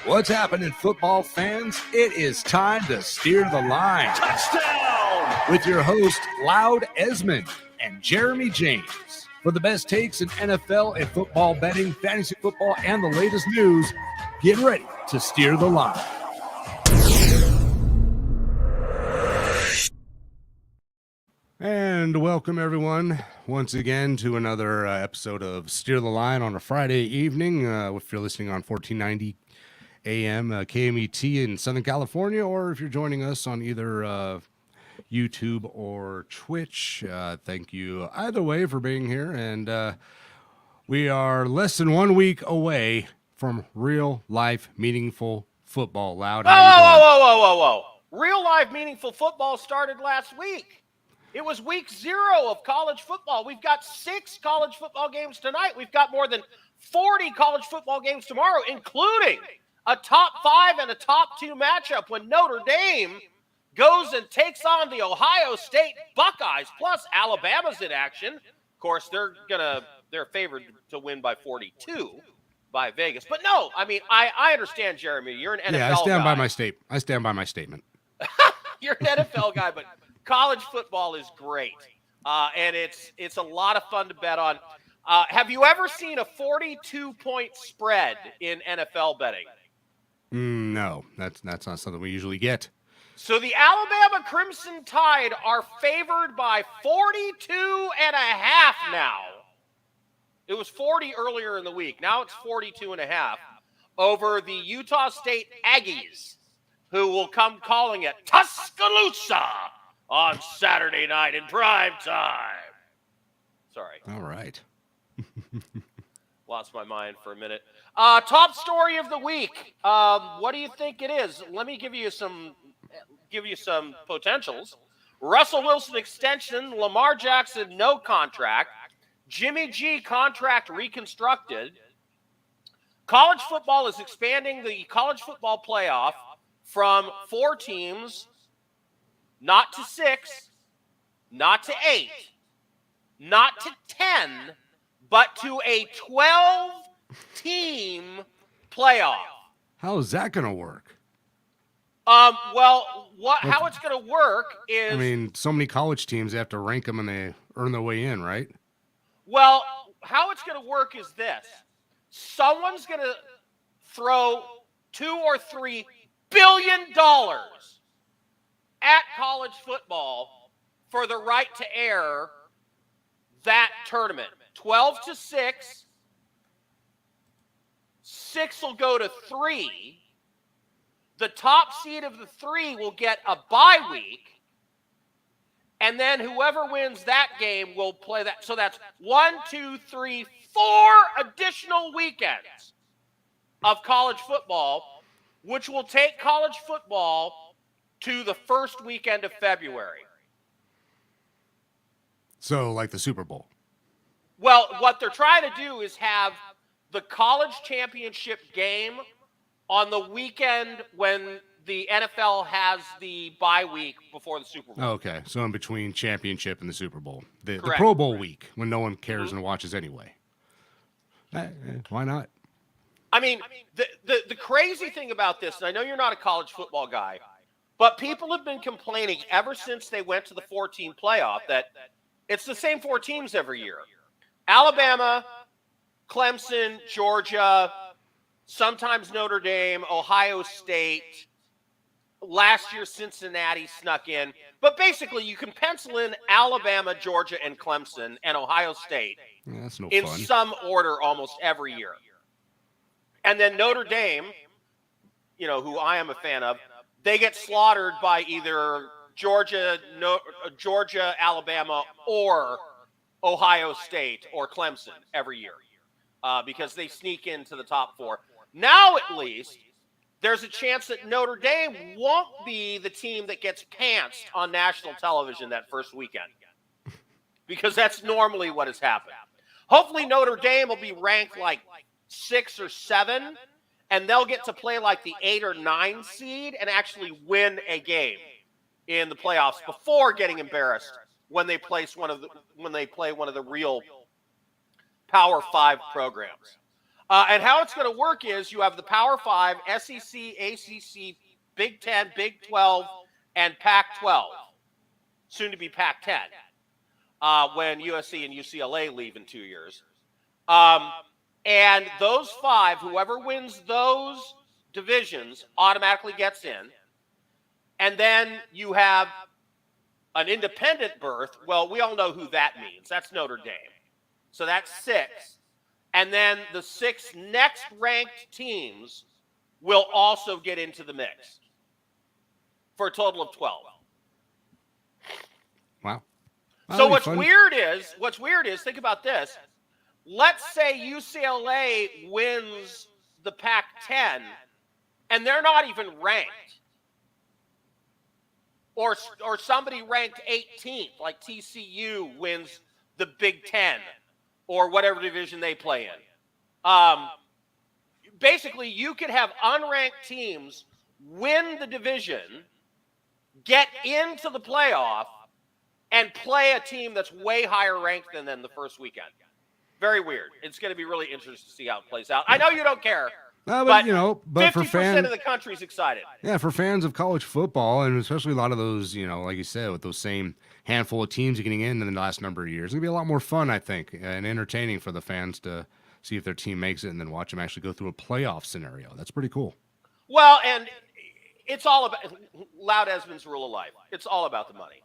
What's happening, football fans? It is time to steer the line. Touchdown! With your host, Loud Esmond and Jeremy James. For the best takes in NFL and football betting, fantasy football, and the latest news, get ready to steer the line. And welcome, everyone, once again to another episode of Steer the Line on a Friday evening. If you're listening on 1490 AM KMET in Southern California, or if you're joining us on either YouTube or Twitch, thank you either way for being here. And we are less than 1 week away from real life meaningful football. Loud. Whoa. Real life meaningful football started last week. It was week 0 of college football. We've got 6 college football games tonight. We've got more than 40 college football games tomorrow, including a top 5 and a top 2 matchup when Notre Dame goes and takes on the Ohio State Buckeyes, plus Alabama's in action. Of course, they're favored to win by 42 by Vegas. But no, I mean, I understand, Jeremy. You're an NFL guy. Yeah, I stand by my statement. You're an NFL guy, but college football is great, and it's a lot of fun to bet on. Have you ever seen a 42-point spread in NFL betting? No, that's not something we usually get. So the Alabama Crimson Tide are favored by 42.5 now. It was 40 earlier in the week. Now it's 42.5 over the Utah State Aggies, who will come calling it Tuscaloosa on Saturday night in prime time. Sorry. All right. Lost my mind for a minute. Top story of the week. What do you think it is? Let me give you some potentials. Russell Wilson extension, Lamar Jackson no contract, Jimmy G contract reconstructed. College football is expanding the college football playoff from 4 teams, not to 6, not to 8, not to 10, but to a 12-team playoff. How is that going to work? How it's going to work is... I mean, so many college teams, they have to rank them and they earn their way in, right? Well, how it's going to work is this. Someone's going to throw $2 or $3 billion at college football for the right to air that tournament. 12 to 6. 6 will go to 3. The top seed of the 3 will get a bye week. And then whoever wins that game will play that. So that's 1, 2, 3, 4 additional weekends of college football, which will take college football to the first weekend of February. So, like the Super Bowl. Well, what they're trying to do is have the college championship game on the weekend when the NFL has the bye week before the Super Bowl. Okay, so in between championship and the Super Bowl. The Correct. Pro Bowl week, when no one cares and watches anyway. Why not? I mean, the crazy thing about this, and I know you're not a college football guy, but people have been complaining ever since they went to the 4-team playoff that it's the same 4 teams every year. Alabama, Clemson, Georgia, sometimes Notre Dame, Ohio State. Last year, Cincinnati snuck in. But basically, you can pencil in Alabama, Georgia, and Clemson, and Ohio State That's no in fun. some order almost every year. And then Notre Dame, who I am a fan of, they get slaughtered by either Georgia, Alabama, or Ohio State or Clemson every year because they sneak into the top 4. Now, at least, there's a chance that Notre Dame won't be the team that gets pantsed on national television that first weekend because that's normally what has happened. Hopefully, Notre Dame will be ranked like 6 or 7, and they'll get to play like the 8 or 9 seed and actually win a game in the playoffs before getting embarrassed when they play one of the real Power 5 programs. And how it's going to work is you have the Power 5, SEC, ACC, Big 10, Big 12, and Pac-12, soon to be Pac-10, when USC and UCLA leave in 2 years. And those 5, whoever wins those divisions automatically gets in. And then you have an independent berth. Well, we all know who that means. That's Notre Dame. So that's 6. And then the 6 next ranked teams will also get into the mix for a total of 12. Wow. So what's weird is, think about this. Let's say UCLA wins the Pac-10 and they're not even ranked. Or somebody ranked 18th, like TCU wins the Big 10 or whatever division they play in. Basically, you could have unranked teams win the division, get into the playoff, and play a team that's way higher ranked than them the first weekend. Very weird. It's going to be really interesting to see how it plays out. I know you don't care. No, but but 50% for fans of the country's excited. Yeah, for fans of college football, and especially a lot of those, like you said, with those same handful of teams getting in the last number of years, it's going to be a lot more fun, I think, and entertaining for the fans to see if their team makes it and then watch them actually go through a playoff scenario. That's pretty cool. Well, and it's all about Loud Esmond's rule of life. It's all about the money.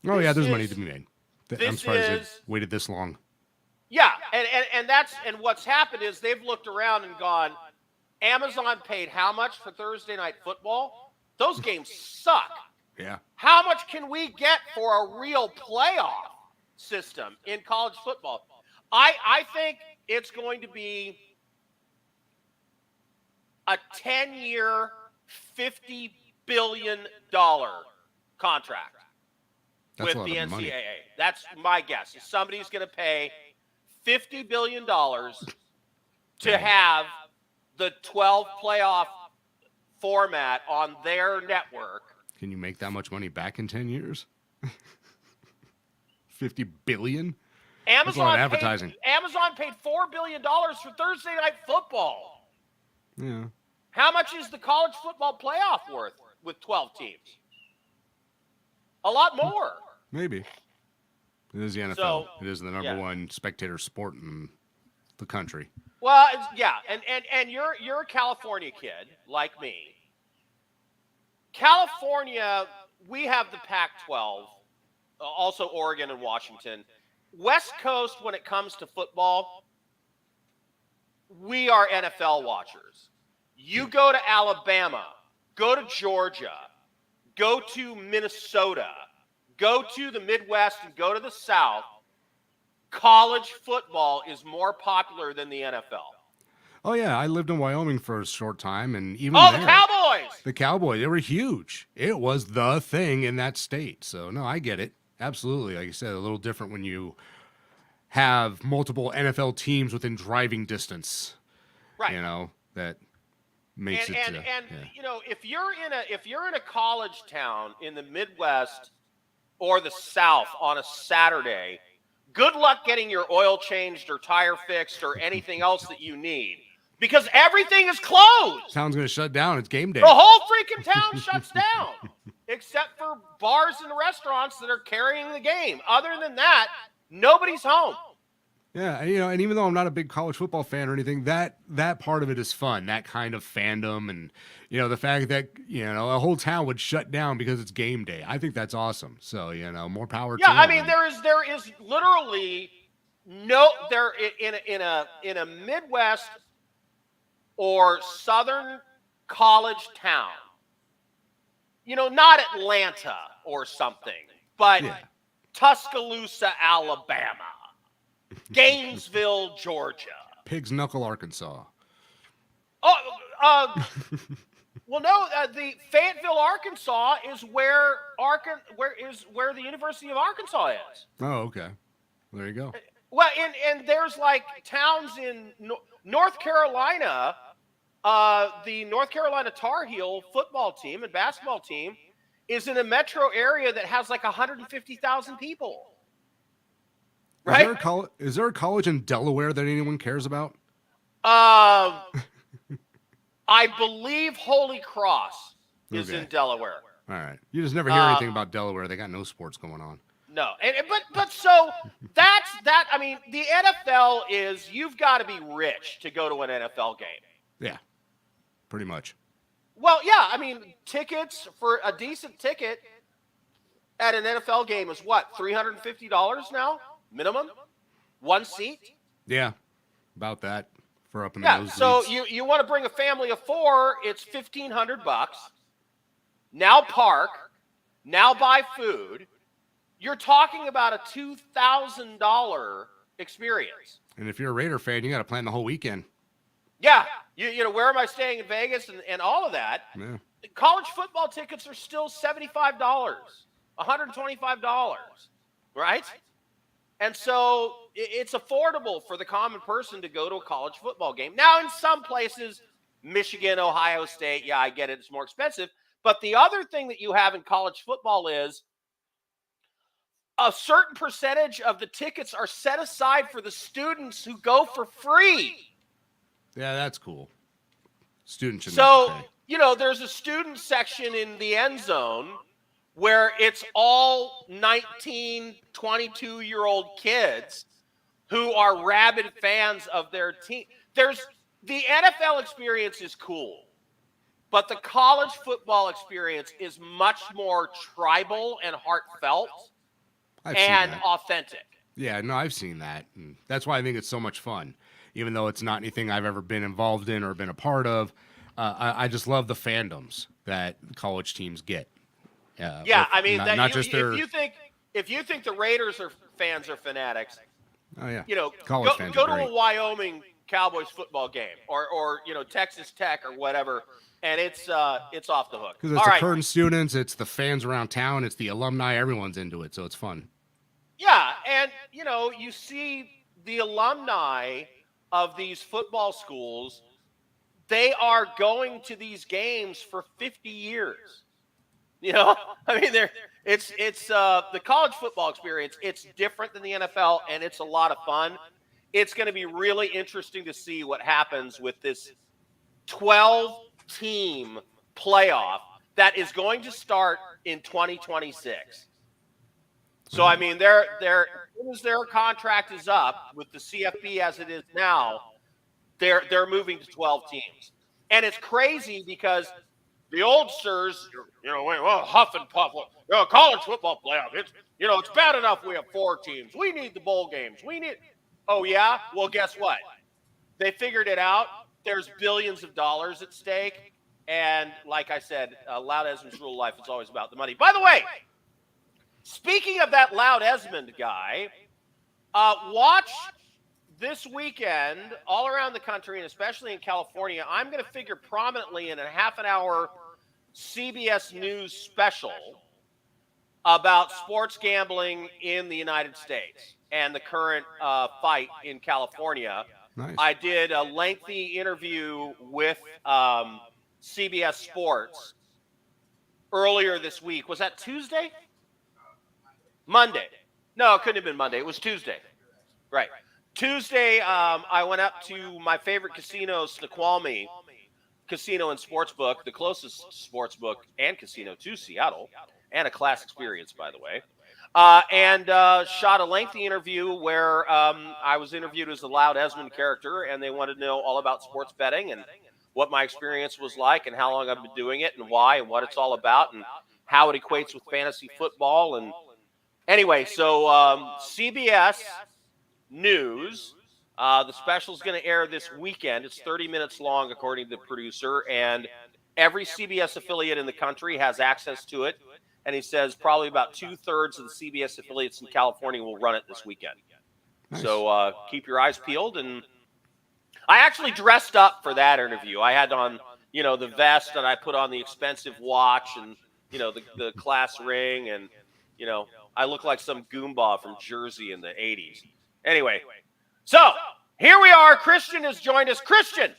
Oh, yeah, there's money to be made. I'm surprised they've waited this long. Yeah, and what's happened is they've looked around and gone, Amazon paid how much for Thursday Night Football? Those games suck. Yeah. How much can we get for a real playoff system in college football? I think it's going to be a 10-year, $50 billion contract with the NCAA. Money. That's my guess. Somebody's going to pay $50 billion to have the 12 playoff format on their network. Can you make that much money back in 10 years? $50 billion? Amazon paid $4 billion for Thursday Night Football. Yeah. How much is the college football playoff worth with 12 teams? A lot more. Maybe. It is the NFL. So, it is the number one spectator sport in the country. Well, yeah, and you're a California kid like me. California, we have the Pac-12, also Oregon and Washington. West Coast, when it comes to football, we are NFL watchers. You go to Alabama, go to Georgia, go to Minnesota, go to the Midwest, and go to the South. College football is more popular than the NFL. Oh, yeah. I lived in Wyoming for a short time, and even the Cowboys! The Cowboys, they were huge. It was the thing in that state. So, no, I get it. Absolutely. Like I said, a little different when you have multiple NFL teams within driving distance. Right. That makes it. If you're in a college town in the Midwest or the South on a Saturday, good luck getting your oil changed or tire fixed or anything else that you need, because everything is closed. Town's going to shut down. It's game day. The whole freaking town shuts down, except for bars and restaurants that are carrying the game. Other than that, nobody's home. Yeah, and even though I'm not a big college football fan or anything, that part of it is fun. That kind of fandom, and the fact that a whole town would shut down because it's game day. I think that's awesome. So more power. Yeah, to I mean there is literally in a Midwest or Southern college town. Not Atlanta or something, but Tuscaloosa, Alabama. Gainesville, Georgia. Pig's Knuckle, Arkansas. Well, no. The Fayetteville, Arkansas, is where the University of Arkansas is. Oh, okay. There you go. Well, and there's like towns in North Carolina. The North Carolina Tar Heel football team and basketball team is in a metro area that has like 150,000 people. Right? Is there a college in Delaware that anyone cares about? I believe Holy Cross is Okay. in Delaware. All right. You just never hear anything about Delaware. They got no sports going on. No, but so that's that. I mean, the NFL is you've got to be rich to go to an NFL game. Yeah, pretty much. Well, yeah, I mean, tickets for a decent ticket at an NFL game is what, $350 now minimum, one seat. Yeah, about that for up in the Yeah, nosebleeds. so you want to bring a family of four, it's $1,500. Now park, now buy food. You're talking about a $2,000 experience. And if you're a Raider fan, you got to plan the whole weekend. Yeah, you know, where am I staying in Vegas and all of that? Yeah. College football tickets are still $75, $125, right? And so it's affordable for the common person to go to a college football game. Now, in some places, Michigan, Ohio State, yeah, I get it, it's more expensive. But the other thing that you have in college football is a certain percentage of the tickets are set aside for the students who go for free. Yeah, that's cool. Students should So, have to pay. you know, there's a student section in the end zone where it's all 19, 22-year-old kids who are rabid fans of their team. The NFL experience is cool, but the college football experience is much more tribal and heartfelt I've seen and that. authentic. Yeah, no, I've seen that. And that's why I think it's so much fun. Even though it's not anything I've ever been involved in or been a part of, I just love the fandoms that college teams get. Yeah, I mean, not just their. if you think the Raiders fans are fanatics, Oh yeah, you know, college fans go are to great. a Wyoming Cowboys football game or you know, Texas Tech or whatever, and it's off the hook. Because it's All the right. current students, it's the fans around town, it's the alumni. Everyone's into it, so it's fun. Yeah, and you know, you see the alumni of these football schools, they are going to these games for 50 years. You know, I mean, it's the college football experience. It's different than the NFL, and it's a lot of fun. It's going to be really interesting to see what happens with this 12-team playoff that is going to start in 2026. So, I mean, as soon as their contract is up with the CFB as it is now, they're moving to 12 teams. And it's crazy because the oldsters, you know, well, huff and puff. You know, college football playoff, it's bad enough we have 4 teams. We need the bowl games. Oh, yeah? Well, guess what? They figured it out. There's billions of dollars at stake. And like I said, Loud Esmond's rule of life is always about the money. By the way, speaking of that Loud Esmond guy, watch this weekend all around the country and especially in California. I'm going to figure prominently in a half an hour CBS News special about sports gambling in the United States and the current fight in California. Nice. I did a lengthy interview with CBS Sports earlier this week. Was that Tuesday? Monday. No, it couldn't have been Monday. It was Tuesday. Right. Tuesday, I went up to my favorite casino, Snoqualmie Casino and Sportsbook, the closest sportsbook and casino to Seattle, and a class experience, by the way, and shot a lengthy interview where I was interviewed as the Loud Esmond character, and they wanted to know all about sports betting and what my experience was like and how long I've been doing it and why and what it's all about and how it equates with fantasy football. And anyway, so CBS News, the special is going to air this weekend. It's 30 minutes long, according to the producer, and every CBS affiliate in the country has access to it. And he says probably about 2/3 of the CBS affiliates in California will run it this weekend. Nice. So keep your eyes peeled. And I actually dressed up for that interview. I had on, you know, the vest, and I put on the expensive watch and, you know, the class ring. And, you know, I look like some Goomba from Jersey in the 80s. Anyway, so here we are. Christian has joined us. Christian,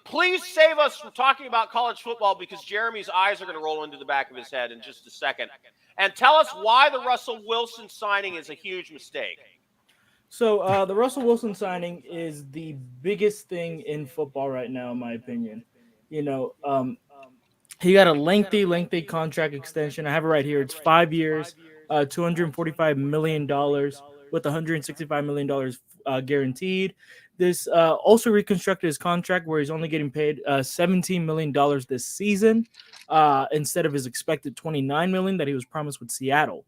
please save us from talking about college football because Jeremy's eyes are going to roll into the back of his head in just a second. And tell us why the Russell Wilson signing is a huge mistake. So the Russell Wilson signing is the biggest thing in football right now, in my opinion. You know, he got a lengthy contract extension. I have it right here. It's 5 years, $245 million with $165 million guaranteed. This also reconstructed his contract where he's only getting paid $17 million this season instead of his expected $29 million that he was promised with Seattle.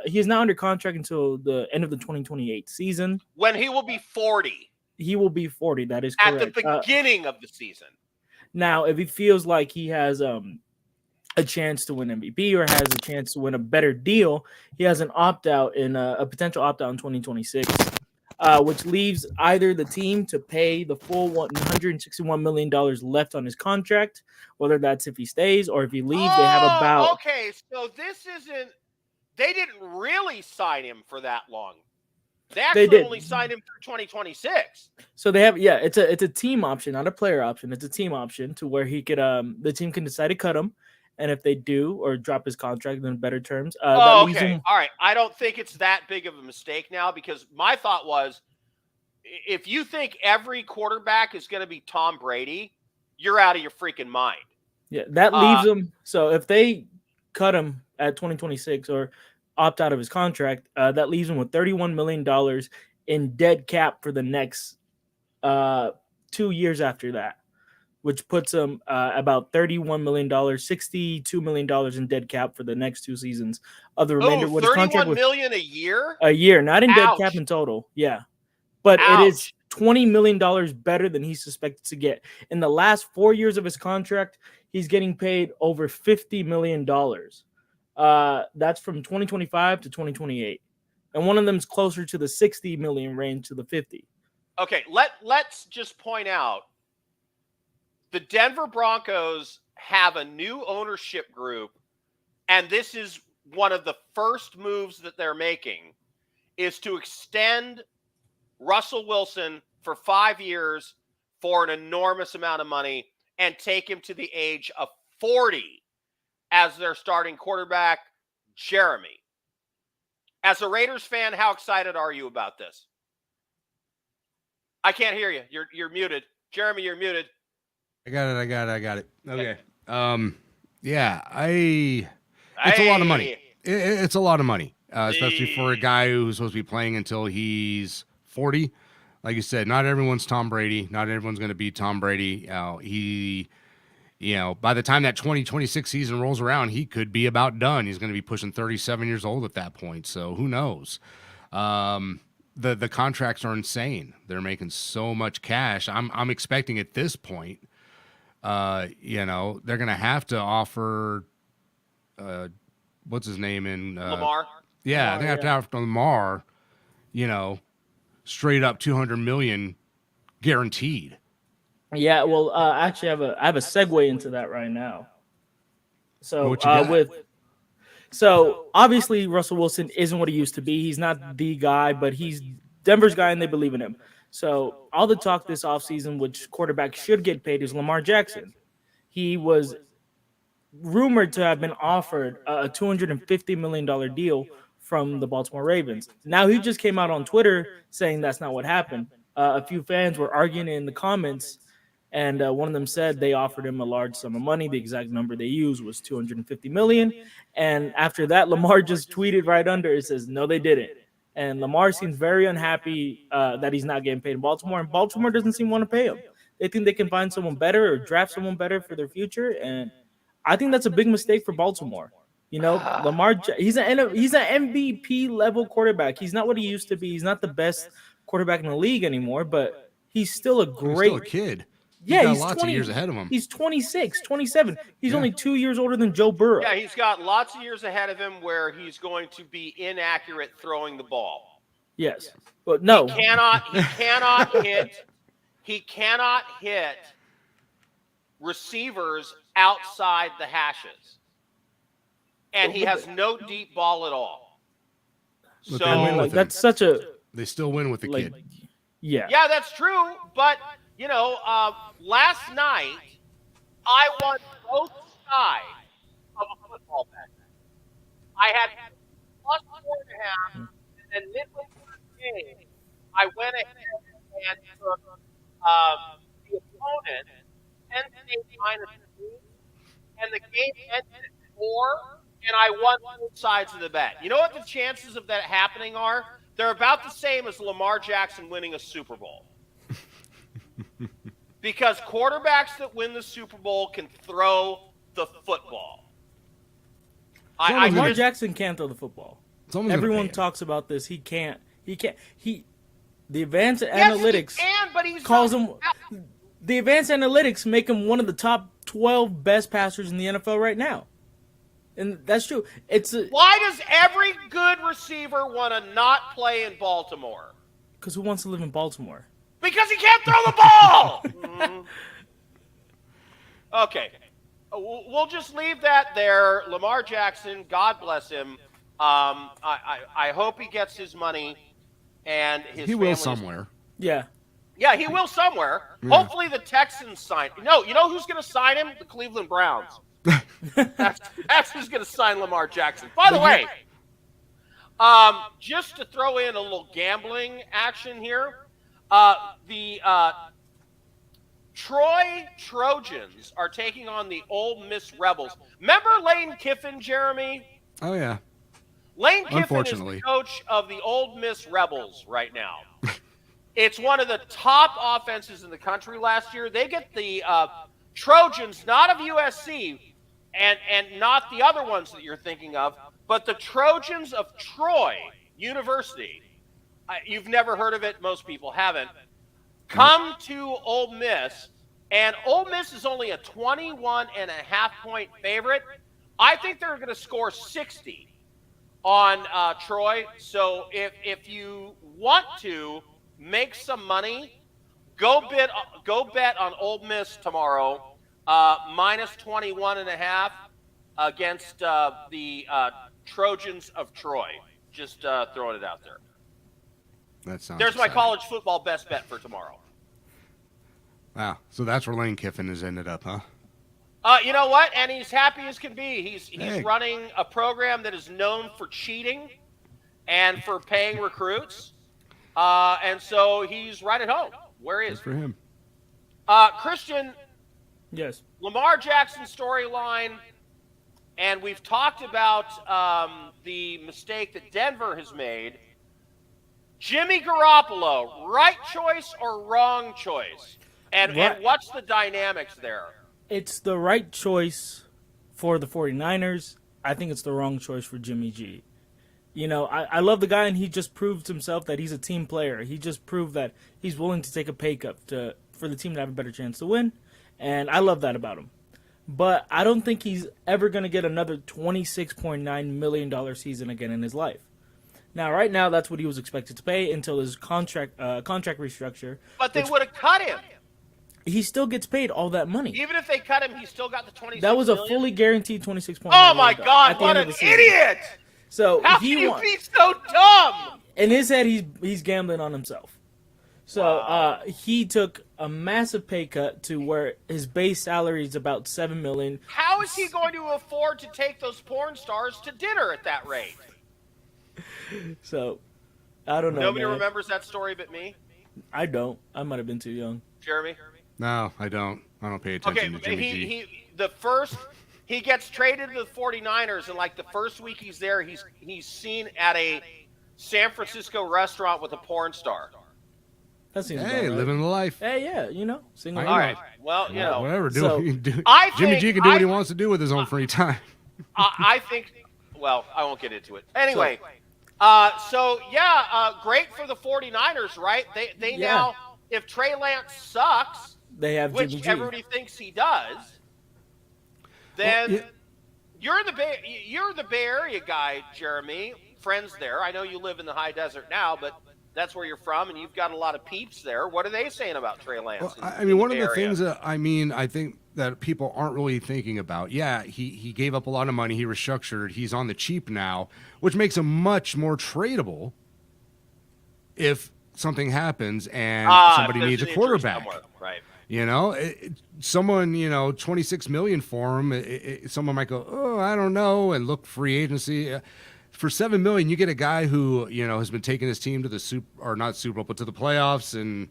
He is now under contract until the end of the 2028 season. When he will be 40 He will be 40. That is at correct. the beginning of the season. Now, if he feels like he has a chance to win MVP or has a chance to win a better deal, he has an opt out in a potential opt out in 2026, which leaves either the team to pay the full $161 million left on his contract, whether that's if he stays or if he leaves. They have about Okay, so this isn't. They didn't really sign him for that long. They actually did. only signed him through 2026. So they have it's a team option, not a player option. It's a team option to where he could the team can decide to cut him, and if they do or drop his contract in better terms, that leaves Okay, him. all right. I don't think it's that big of a mistake now because my thought was, if you think every quarterback is going to be Tom Brady, you're out of your freaking mind. Yeah, that leaves him. So if they cut him at 2026 or opt out of his contract, that leaves him with $31 million in dead cap for the next 2 years after that, which puts him about $31 million, $62 million in dead cap for the next 2 seasons of the remainder. What his contract was, $31 million a year? a year, not in dead Ouch. cap in total. Yeah, but Ouch. it is $20 million better than he's suspected to get. In the last 4 years of his contract, he's getting paid over $50 million. That's from 2025 to 2028. And one of them's closer to the 60 million range to the 50. Okay, let's just point out the Denver Broncos have a new ownership group, and this is one of the first moves that they're making is to extend Russell Wilson for 5 years for an enormous amount of money and take him to the age of 40 as their starting quarterback, Jeremy. As a Raiders fan, how excited are you about this? I can't hear you. You're muted. Jeremy, you're muted. I got it. Okay. Yeah, it's a lot of money. It's a lot of money, especially for a guy who's supposed to be playing until he's 40. Like you said, not everyone's Tom Brady. Not everyone's going to be Tom Brady. By the time that 2026 season rolls around, he could be about done. He's going to be pushing 37 years old at that point. So who knows? The contracts are insane. They're making so much cash. I'm expecting at this point, they're going to have to offer, what's his name in Lamar? Yeah, they have to offer Lamar, straight up 200 million guaranteed. Yeah, well, actually, I have a segue into that right now. So So obviously Russell Wilson isn't what he used to be. He's not the guy, but he's Denver's guy, and they believe in him. So all the talk this offseason, which quarterback should get paid, is Lamar Jackson. He was rumored to have been offered a $250 million deal from the Baltimore Ravens. Now he just came out on Twitter saying that's not what happened. A few fans were arguing in the comments, and one of them said they offered him a large sum of money. The exact number they used was $250 million. And after that, Lamar just tweeted right under it, says, no, they didn't. And Lamar seems very unhappy that he's not getting paid in Baltimore, and Baltimore doesn't seem to want to pay him. They think they can find someone better or draft someone better for their future, and I think that's a big mistake for Baltimore. Lamar, he's an MVP level quarterback. He's not what he used to be. He's not the best quarterback in the league anymore, but he's still a great He's still a kid. Yeah, he's got lots of years ahead of him. He's 26, 27. He's only 2 years older than Joe Burrow. Yeah, he's got lots of years ahead of him where he's going to be inaccurate throwing the ball. Yes, but no, he cannot hit receivers outside the hashes, and he has no deep ball at all. But So that's such a. They still win with the kid. Yeah, that's true. But last night I won both sides of a football bet. I had +4.5, and then midway through the game, I went ahead and took the opponent, Penn State -2, and the game ended at 4, and I won both sides of the bet. You know what the chances of that happening are? They're about the same as Lamar Jackson winning a Super Bowl. Because quarterbacks that win the Super Bowl can throw the football. Lamar Jackson can't throw the football. Everyone talks. talks about this. He can't. The advanced analytics he can, but he's calls not, him. The advanced analytics make him one of the top 12 best passers in the NFL right now, and that's true. Why does every good receiver want to not play in Baltimore? Because who wants to live in Baltimore? Because he can't throw the ball. Okay, we'll just leave that there. Lamar Jackson, God bless him. I hope he gets his money, and his He will somewhere. Yeah. Yeah, he will somewhere. Yeah. Hopefully the Texans sign. No, you know who's going to sign him? The Cleveland Browns. That's who's going to sign Lamar Jackson. By the way, just to throw in a little gambling action here, the Troy Trojans are taking on the Ole Miss Rebels. Remember Lane Kiffin, Jeremy? Oh yeah. Lane Kiffin is Unfortunately. the coach of the Ole Miss Rebels right now. It's one of the top offenses in the country last year. They get the Trojans, not of USC, and not the other ones that you're thinking of, but the Trojans of Troy University. You've never heard of it. Most people haven't. Come to Ole Miss, and Ole Miss is only a 21.5-point favorite. I think they're going to score 60 on Troy. So if you want to make some money, go bet on Ole Miss tomorrow, -21.5 against the Trojans of Troy. Just throwing it out there. That sounds. There's my exciting. college football best bet for tomorrow. Wow. So that's where Lane Kiffin has ended up, huh? You know what? And he's happy as can be. He's Hey. running a program that is known for cheating and for paying recruits. And so he's right at home where he Good is. for him. Christian, Yes. Lamar Jackson storyline, and we've talked about the mistake that Denver has made. Jimmy Garoppolo, right choice or wrong choice? And what's the dynamics there? It's the right choice for the 49ers. I think it's the wrong choice for Jimmy G. You know, I love the guy, and he just proved himself that he's a team player. He just proved that he's willing to take a pay cut for the team to have a better chance to win, and I love that about him. But I don't think he's ever going to get another $26.9 million season again in his life. Now, right now, that's what he was expected to pay until his contract restructure. But they would have cut him. He still gets paid all that money. Even if they cut him, he still got the 26 That was a million? fully guaranteed $26.9 Oh, my million God, at the what end an of the season. idiot! So How can you won. be so dumb? In his head, he's gambling on himself. So he took a massive pay cut to where his base salary is about $7 million. How is he going to afford to take those porn stars to dinner at that rate? So I don't know. Nobody man. remembers that story but me? I don't. I might have been too young. Jeremy? No, I don't. I don't pay attention to Jimmy G. He gets traded to the 49ers, and like the first week he's there, he's seen at a San Francisco restaurant with a porn star. That seems Hey, about right. living the life. Hey, yeah, single. All right. Well, you know, Whatever. So, Jimmy G can do what he wants to do with his own free time. I think. Well, I won't get into it. Anyway, great for the 49ers, right? They now, if Trey Lance sucks, they have which Jimmy G. everybody thinks he does, then you're the Bay Area guy, Jeremy. Friends there. I know you live in the high desert now, but that's where you're from, and you've got a lot of peeps there. What are they saying about Trey Lance? Well, I mean, one of the things that I think that people aren't really thinking about. Yeah, he gave up a lot of money. He restructured. He's on the cheap now, which makes him much more tradable if something happens and somebody needs a quarterback. Right. You know, someone, 26 million for him. Someone might go, oh, I don't know, and look free agency. for $7 million, you get a guy who has been taking his team to the not Super Bowl, but to the playoffs and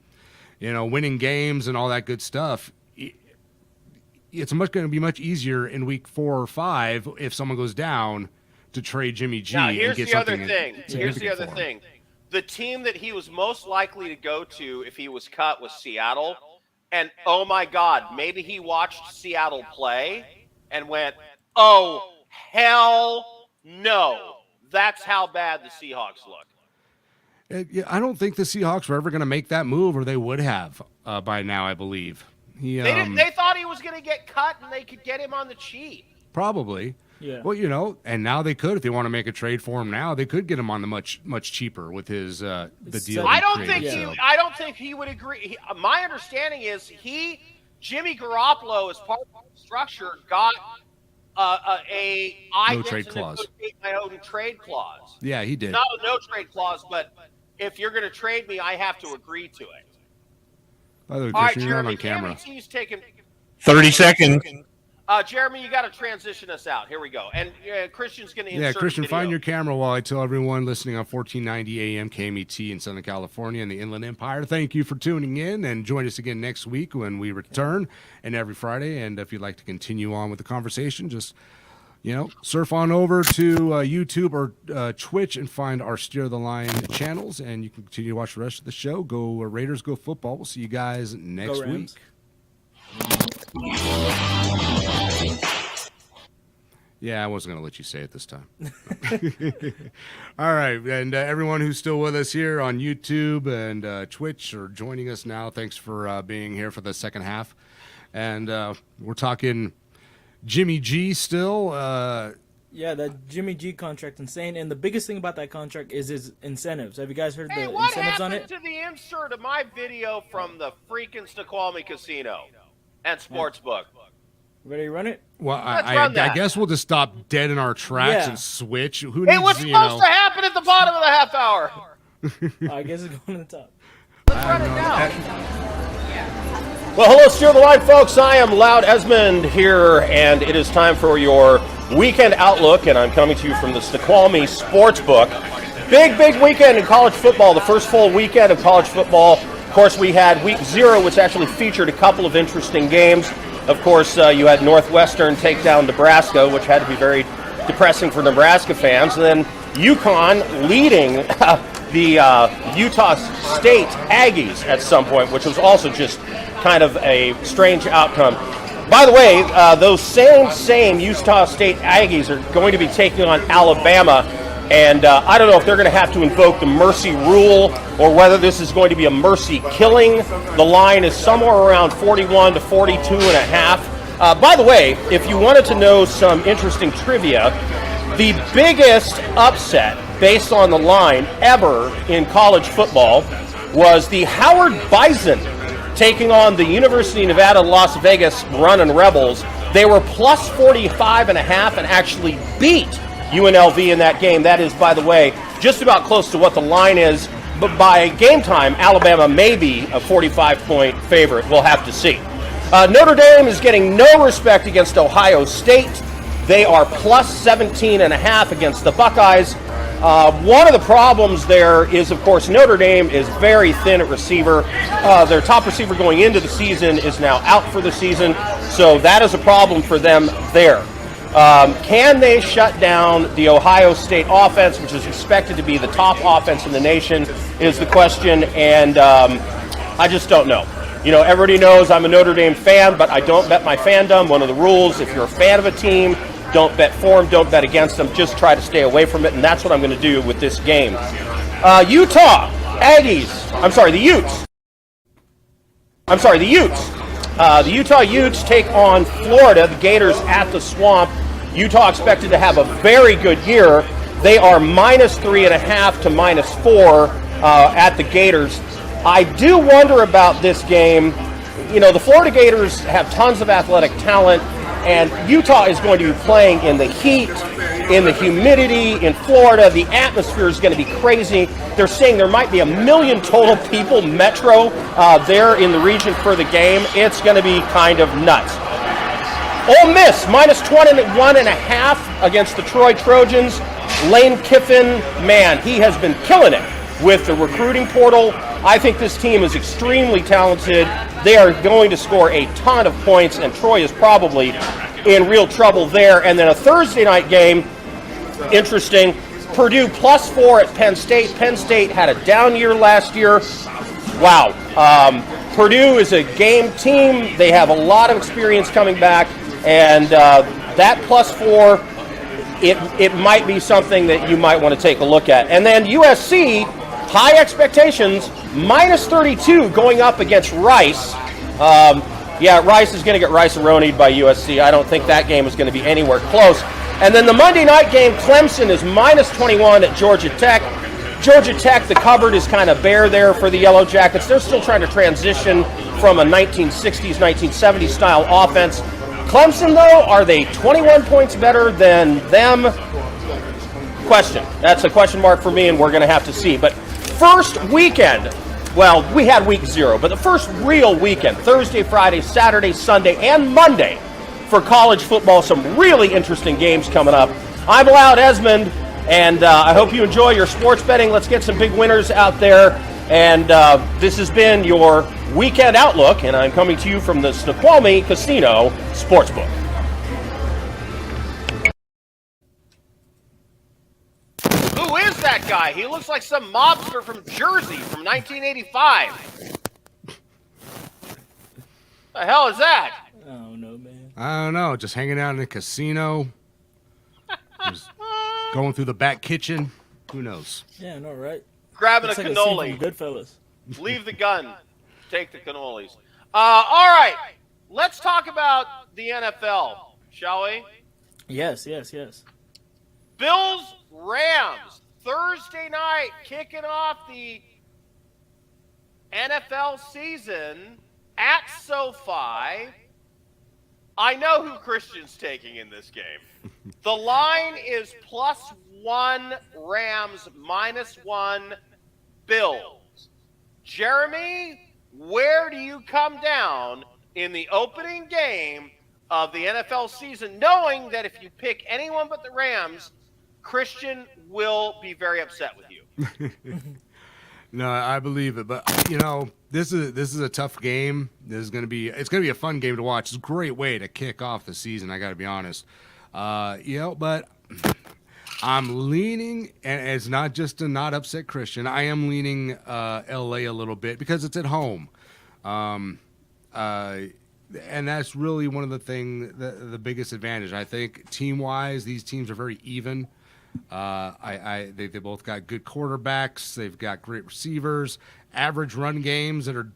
winning games and all that good stuff. It's going to be much easier in week 4 or 5 if someone goes down to trade Jimmy G. Now, and here's get the other something thing. Here's the significant other for him. thing. The team that he was most likely to go to if he was cut was Seattle. And, oh, my God, maybe he watched Seattle play and went, oh, hell no. That's how bad the Seahawks look. I don't think the Seahawks were ever going to make that move, or they would have by now, I believe. They thought he was going to get cut and they could get him on the cheap. Probably. Yeah. Well, and now they could, if they want to make a trade for him now, they could get him on the much cheaper with his the deal. I don't think he would agree. My understanding is Jimmy Garoppolo, as part of the structure, got no trade clause. My own trade clause. Yeah, he did. Not a no trade clause, but if you're going to trade me, I have to agree to it. By the way, All right, Christian, you're not Jeremy, on camera. he's taking 30 seconds. Jeremy, you got to transition us out. Here we go. And Christian's going to insert Christian, video. find your camera while I tell everyone listening on 1490 AM KMET in Southern California and the Inland Empire. Thank you for tuning in, and join us again next week when we return, and every Friday. And if you'd like to continue on with the conversation, just surf on over to YouTube or Twitch and find our Steer the Line channels, and you can continue to watch the rest of the show. Go Raiders, go football. We'll see you guys next week. Yeah, I wasn't going to let you say it this time. All right, and everyone who's still with us here on YouTube and Twitch or joining us now, thanks for being here for the second half. And we're talking Jimmy G still. Yeah, that Jimmy G contract insane, and the biggest thing about that contract is his incentives. Have you guys heard the what incentives on it? happened to the insert of my video from the freaking Snoqualmie Casino and Sportsbook? Ready to run it? Well, run I that. guess we'll just stop dead in our tracks Yeah. and switch. Who needs, It was supposed to happen at the bottom of the half hour. I guess it's going to the top. Let's run it now. Well, hello, Steer the Line, folks. I am Loud Esmond here, and it is time for your weekend outlook, and I'm coming to you from the Snoqualmie Sportsbook. Big weekend in college football, the first full weekend of college football. Of course, we had week 0, which actually featured a couple of interesting games. Of course, you had Northwestern take down Nebraska, which had to be very depressing for Nebraska fans. And then UConn leading the Utah State Aggies at some point, which was also just kind of a strange outcome. By the way, those same Utah State Aggies are going to be taking on Alabama, and I don't know if they're going to have to invoke the mercy rule or whether this is going to be a mercy killing. The line is somewhere around 41 to 42 and a half. By the way, if you wanted to know some interesting trivia, the biggest upset based on the line ever in college football was the Howard Bison taking on the University of Nevada, Las Vegas Runnin' Rebels. They were plus 45 and a half and actually beat UNLV in that game. That is, by the way, just about close to what the line is. But by game time, Alabama may be a 45-point favorite. We'll have to see. Notre Dame is getting no respect against Ohio State. They are plus 17 and a half against the Buckeyes. One of the problems there is, of course, Notre Dame is very thin at receiver. Their top receiver going into the season is now out for the season, so that is a problem for them there. Can they shut down the Ohio State offense, which is expected to be the top offense in the nation, is the question, and I just don't know. Everybody knows I'm a Notre Dame fan, but I don't bet my fandom. One of the rules, if you're a fan of a team, don't bet for them, don't bet against them, just try to stay away from it, and that's what I'm going to do with this game. Utah Aggies, the Utes. The Utah Utes take on Florida, the Gators at the Swamp. Utah expected to have a very good year. They are minus 3.5 to minus 4 at the Gators. I do wonder about this game. The Florida Gators have tons of athletic talent, and Utah is going to be playing in the heat, in the humidity, in Florida. The atmosphere is going to be crazy. They're saying there might be 1 million total people, metro, there in the region for the game. It's going to be kind of nuts. Ole Miss, minus 21.5 against the Troy Trojans. Lane Kiffin, man, he has been killing it with the recruiting portal. I think this team is extremely talented. They are going to score a ton of points, and Troy is probably in real trouble there. And then a Thursday night game, interesting, Purdue +4 at Penn State. Penn State had a down year last year. Wow. Purdue is a game team. They have a lot of experience coming back, and that +4, it might be something that you might want to take a look at. And then USC, high expectations, -32 going up against Rice. Rice is going to get Rice-a-ronied by USC. I don't think that game is going to be anywhere close. And then the Monday night game, Clemson is -21 at Georgia Tech. Georgia Tech, the cupboard is kind of bare there for the Yellow Jackets. They're still trying to transition from a 1960s, 1970s style offense. Clemson, though, are they 21 points better than them? Question. That's a question mark for me, and we're going to have to see. But first weekend, well, we had week 0, but the first real weekend, Thursday, Friday, Saturday, Sunday, and Monday for college football. Some really interesting games coming up. I'm Loud Esmond, and I hope you enjoy your sports betting. Let's get some big winners out there. And this has been your Weekend Outlook, and I'm coming to you from the Snoqualmie Casino Sportsbook. Who is that guy? He looks like some mobster from Jersey from 1985. The hell is that? Oh no, man. I don't know. Just hanging out in a casino. Just going through the back kitchen. Who knows? Yeah, I know, right? Grabbing Looks a like scene cannoli. from Goodfellas. Leave the gun. Take the cannolis. All right. Let's talk about the NFL, shall we? Yes. Bills, Rams, Thursday night, kicking off the NFL season at SoFi. I know who Christian's taking in this game. The line is +1 Rams, -1 Bills. Jeremy, where do you come down in the opening game of the NFL season, knowing that if you pick anyone but the Rams, Christian will be very upset with you? No, I believe it, but this is a tough game. It's gonna be a fun game to watch. It's a great way to kick off the season. I got to be honest, but I'm leaning, and it's not just to not upset Christian. I am leaning LA a little bit because it's at home, and that's really one of the biggest advantage. I think team wise, these teams are very even. They both got good quarterbacks. They've got great receivers, average run games that are,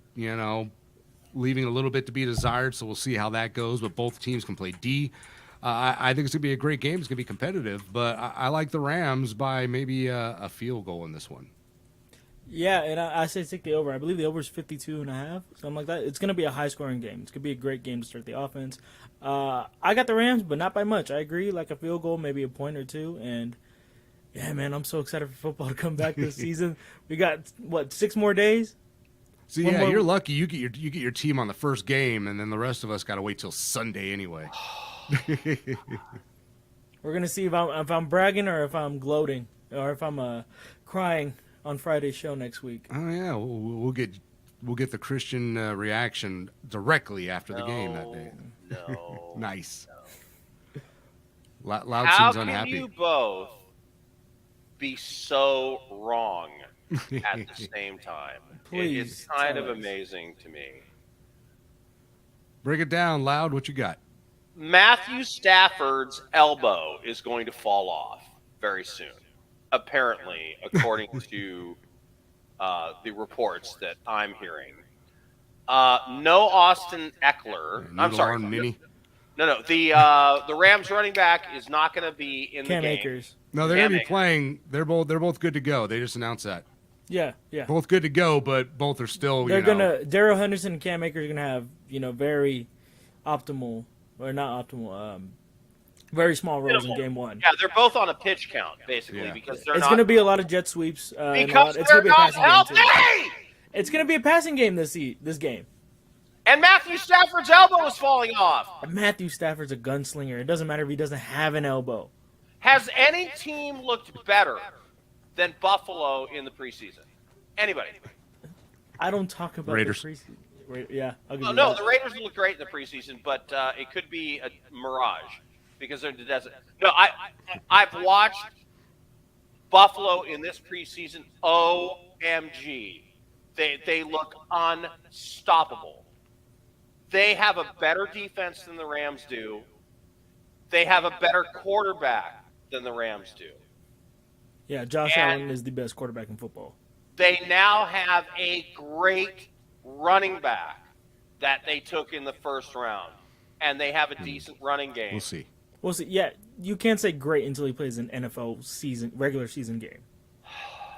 leaving a little bit to be desired. So we'll see how that goes. But both teams can play D. I think it's going to be a great game. It's going to be competitive. But I like the Rams by maybe a field goal in this one. Yeah, and I say take the over. I believe the over is 52.5, something like that. It's going to be a high-scoring game. It's going to be a great game to start the offense. I got the Rams, but not by much. I agree, like a field goal, maybe a point or two. And, yeah, man, I'm so excited for football to come back this season. We got, 6 more days? So, you're lucky. You get your team on the first game, and then the rest of us got to wait till Sunday anyway. We're going to see if I'm bragging or if I'm gloating or if I'm crying on Friday's show next week. Oh yeah, we'll get the Christian reaction directly after the game that day. No. Nice. Loud How seems unhappy. can you both be so wrong at the same time? Please It's kind tell of us. amazing to me. Break it down, Loud. What you got? Matthew Stafford's elbow is going to fall off very soon, apparently, according to the reports that I'm hearing. No Austin Eckler. I'm sorry. Mini. No. The Rams running back is not going to be in Cam the game. Akers. No, they're Cam gonna be Akers. playing. They're both good to go. They just announced that. Yeah. Both good to go, but both are still. They're Darrell Henderson and Cam Akers are gonna have very optimal or not optimal, very small roles in game one. Yeah, they're both on a pitch count basically because they're It's not. gonna be a lot of jet sweeps. because it's they're gonna be a not passing healthy. game too. It's gonna be a passing game this game. And Matthew Stafford's elbow is falling off. Matthew Stafford's a gunslinger. It doesn't matter if he doesn't have an elbow. Has any team looked better than Buffalo in the preseason? Anybody? I don't talk about Raiders. the preseason. Yeah, I'll give Oh, you no, that. the Raiders look great in the preseason, but it could be a mirage because they're in the desert. No, I've watched Buffalo in this preseason. OMG. They look unstoppable. They have a better defense than the Rams do. They have a better quarterback than the Rams do. Yeah, Josh And- Allen is the best quarterback in football. They now have a great running back that they took in the first round, and they have a decent running game. We'll see. Well, see, yeah, you can't say great until he plays an NFL regular season game.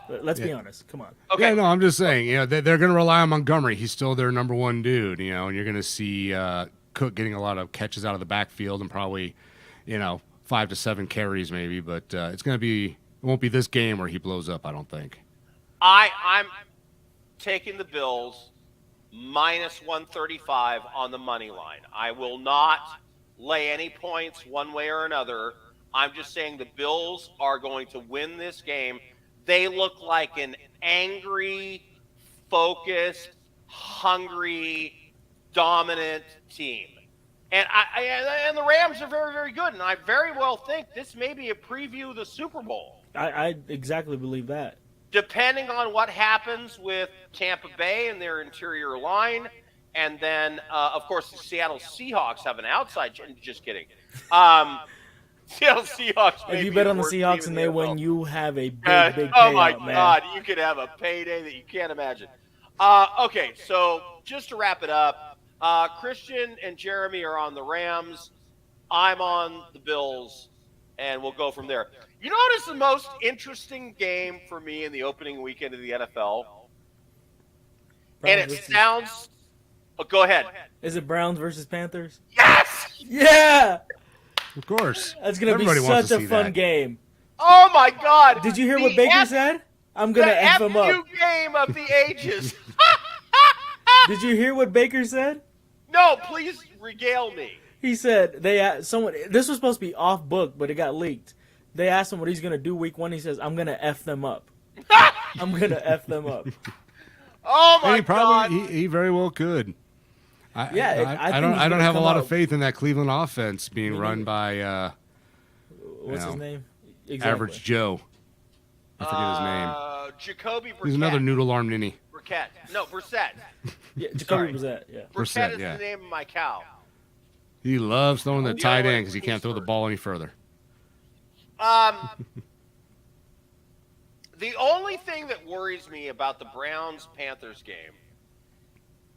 Let's be honest. Come on. Okay, Yeah, no, I'm just saying, they're going to rely on Montgomery. He's still their number one dude, and you're going to see Cook getting a lot of catches out of the backfield and probably, 5 to 7 carries maybe, but it won't be this game where he blows up, I don't think. I'm taking the Bills minus 135 on the money line. I will not lay any points one way or another. I'm just saying the Bills are going to win this game. They look like an angry, focused, hungry, dominant team. And and the Rams are very, very good. And I very well think this may be a preview of the Super Bowl. I exactly believe that. Depending on what happens with Tampa Bay and their interior line. And then, of course, the Seattle Seahawks have an outside. Just kidding. Seattle Seahawks. If you bet on the Seahawks and they win, you have a big payout, oh my man. God, you could have a payday that you can't imagine. Okay, so just to wrap it up, Christian and Jeremy are on the Rams. I'm on the Bills, and we'll go from there. You know what is the most interesting game for me in the opening weekend of the NFL? And it sounds. Oh, go ahead. Is it Browns versus Panthers? Yes! Yeah! Of course. That's going to be Everybody wants such to a see fun that. game. Oh my God! Did you hear what Baker said? I'm going to F him The up. FU game of the ages. Did you hear what Baker said? No, please regale me. He said someone. This was supposed to be off book, but it got leaked. They asked him what he's gonna do week 1. He says, "I'm gonna F them up. I'm gonna F them up." Oh And my he probably God! he very well could. I think don't he's gonna have a come lot of out. faith in that Cleveland offense being run by What's his No. name? Exactly. Average Joe. I forget his name. Jacoby Brissett. He's another noodle arm ninny. Brissett. No, Brissett. Yeah, Jacoby Sorry. Brissett. Yeah. Brissett Brissett, is yeah. the name of my cow. He loves throwing the The tight other way end because he can't throw the Pittsburgh. ball any further. The only thing that worries me about the Browns-Panthers game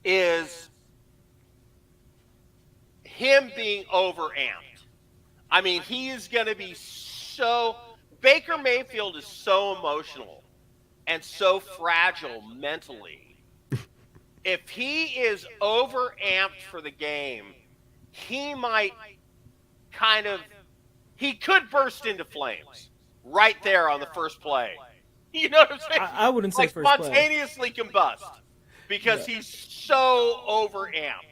is him being overamped. I mean, he is going to be so – Baker Mayfield is so emotional and so fragile mentally. If he is overamped for the game, he might kind of – he could burst into flames right there on the first play. You know what I'm saying? I wouldn't say like first play. spontaneously combust because he's so overamped.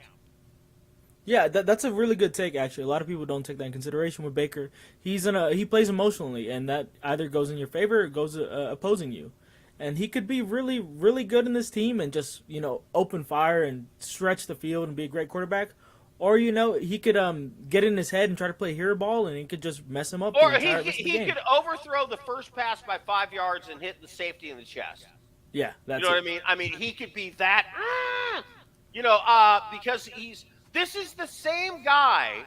Yeah, that's a really good take. Actually, a lot of people don't take that in consideration with Baker. He plays emotionally, and that either goes in your favor or goes opposing you. And he could be really, really good in this team and just open fire and stretch the field and be a great quarterback. Or he could get in his head and try to play hero ball, and he could just mess him up. Or the entire rest of the he game. could overthrow the first pass by 5 yards and hit the safety in the chest. Yeah, that's You know it. what I mean? I mean, he could be that, because this is the same guy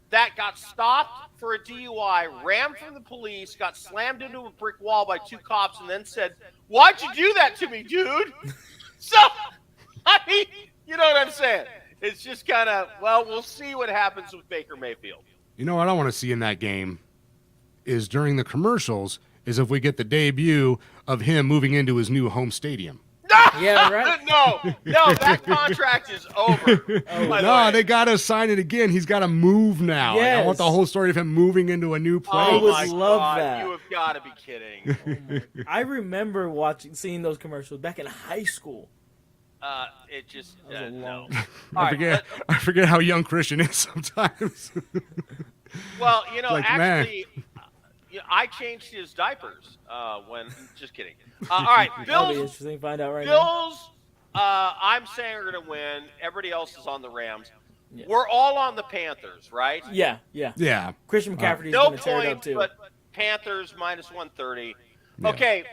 that got stopped for a DUI, ran from the police, got slammed into a brick wall by 2 cops, and then said, "Why'd you do that to me, dude?" So, I mean, you know what I'm saying? It's just kind of, we'll see what happens with Baker Mayfield. You know what I want to see in that game is during the commercials is if we get the debut of him moving into his new home stadium. Yeah, right? No, that contract is over. By the No, way. they got to sign it again. He's got to move now. I want the Yes. whole story of him moving into a new place. I would my love God, that. You have got to be kidding. I remember seeing those commercials back in high school. It just That was a no. long- All right, I forget how young Christian is sometimes. well, Like, man. actually, I changed his diapers when. Just kidding. All right, That'll be Bills. interesting to find out right now. Bills. I'm saying are going to win. Everybody else is on the Rams. Yeah. We're all on the Panthers, right? Yeah. Yeah. Christian McCaffrey's No going to tear it up points, too. but Panthers minus 130. Yeah. Okay,